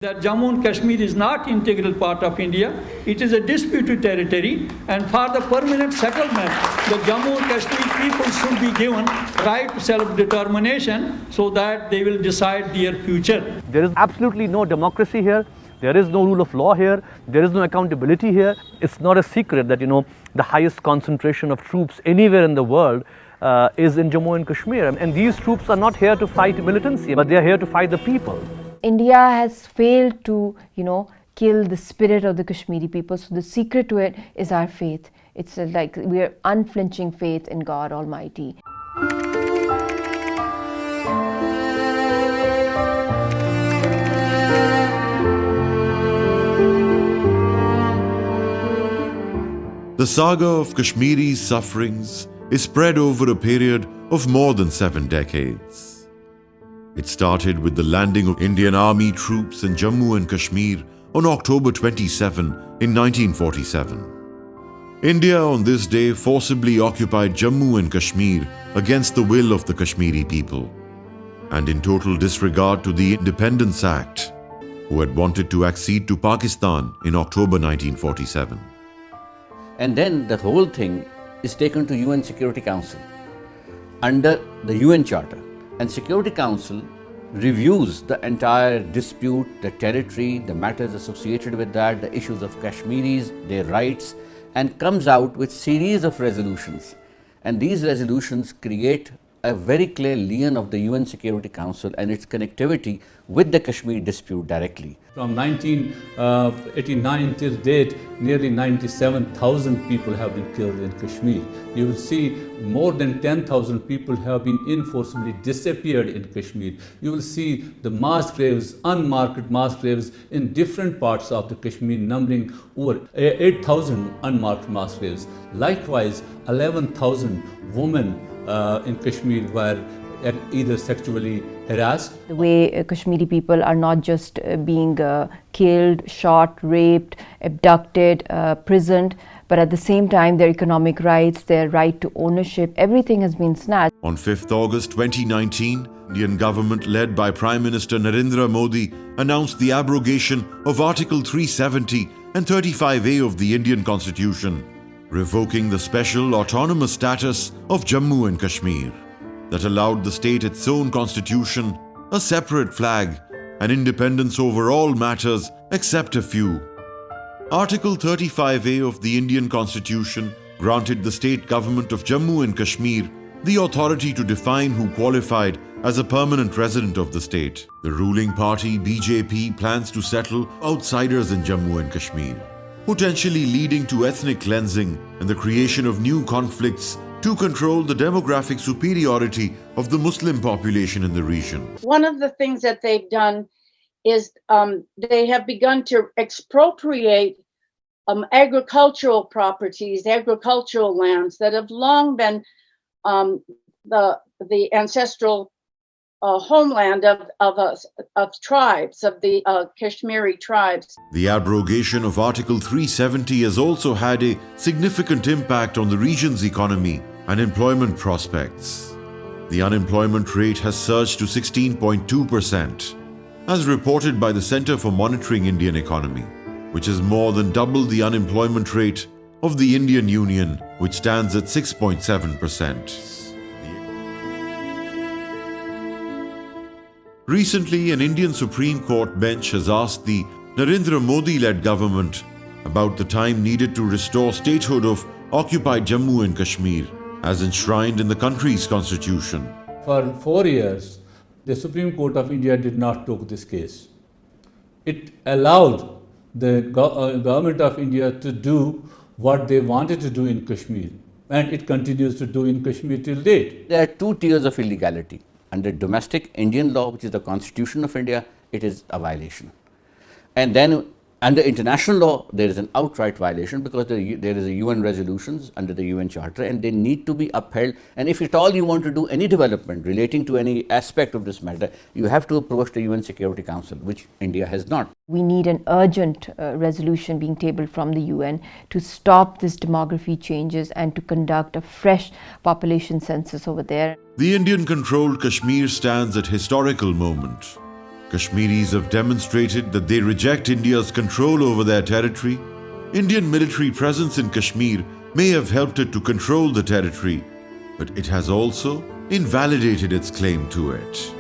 That Jammu and Kashmir is not integral part of India. It is a disputed territory, and for the permanent settlement, the Jammu and Kashmir people should be given right to self-determination so that they will decide their future. There is absolutely no democracy here. There is no rule of law here. There is no accountability here. It's not a secret that, the highest concentration of troops anywhere in the world is in Jammu and Kashmir. And these troops are not here to fight militancy, but they are here to fight the people. India has failed to, kill the spirit of the Kashmiri people. So the secret to it is our faith. It's like we are unflinching faith in God Almighty. The saga of Kashmiri's sufferings is spread over a period of more than 7 decades. It started with the landing of Indian Army troops in Jammu and Kashmir on October 27 in 1947. India on this day forcibly occupied Jammu and Kashmir against the will of the Kashmiri people, and in total disregard to the Independence Act, who had wanted to accede to Pakistan in October 1947. And then the whole thing is taken to UN Security Council under the UN Charter. And Security Council reviews the entire dispute, the territory, the matters associated with that, the issues of Kashmiris, their rights, and comes out with series of resolutions. And these resolutions create a very clear lien of the UN Security Council and its connectivity with the Kashmir dispute directly. From 1989 till date, nearly 97,000 people have been killed in Kashmir. You will see more than 10,000 people have been enforcibly disappeared in Kashmir. You will see the mass graves, unmarked mass graves in different parts of the Kashmir, numbering over 8,000 unmarked mass graves. Likewise, 11,000 women in Kashmir were either sexually harassed. The way Kashmiri people are not just being killed, shot, raped, abducted, prisoned, but at the same time their economic rights, their right to ownership, everything has been snatched. On 5th August 2019, Indian government led by Prime Minister Narendra Modi announced the abrogation of Article 370 and 35A of the Indian Constitution, revoking the special autonomous status of Jammu and Kashmir that allowed the state its own constitution, a separate flag, and independence over all matters except a few. Article 35A of the Indian Constitution granted the state government of Jammu and Kashmir the authority to define who qualified as a permanent resident of the state. The ruling party BJP plans to settle outsiders in Jammu and Kashmir, potentially leading to ethnic cleansing and the creation of new conflicts to control the demographic superiority of the Muslim population in the region. One of the things that they've done is they have begun to expropriate agricultural properties, agricultural lands that have long been the ancestral homeland of tribes, of the Kashmiri tribes. The abrogation of Article 370 has also had a significant impact on the region's economy and employment prospects. The unemployment rate has surged to 16.2%, as reported by the Center for Monitoring Indian Economy, which is more than double the unemployment rate of the Indian Union, which stands at 6.7%. Recently, an Indian Supreme Court bench has asked the Narendra Modi-led government about the time needed to restore statehood of occupied Jammu and Kashmir, as enshrined in the country's constitution. For 4 years, the Supreme Court of India did not take this case. It allowed the government of India to do what they wanted to do in Kashmir, and it continues to do in Kashmir till date. There are 2 tiers of illegality. Under domestic Indian law, which is the Constitution of India, it is a violation. And then under international law, there is an outright violation because there is a UN resolutions under the UN Charter and they need to be upheld. And if at all you want to do any development relating to any aspect of this matter, you have to approach the UN Security Council, which India has not. We need an urgent resolution being tabled from the UN to stop this demography changes and to conduct a fresh population census over there. The Indian-controlled Kashmir stands at historical moment. Kashmiris have demonstrated that they reject India's control over their territory. Indian military presence in Kashmir may have helped it to control the territory, but it has also invalidated its claim to it.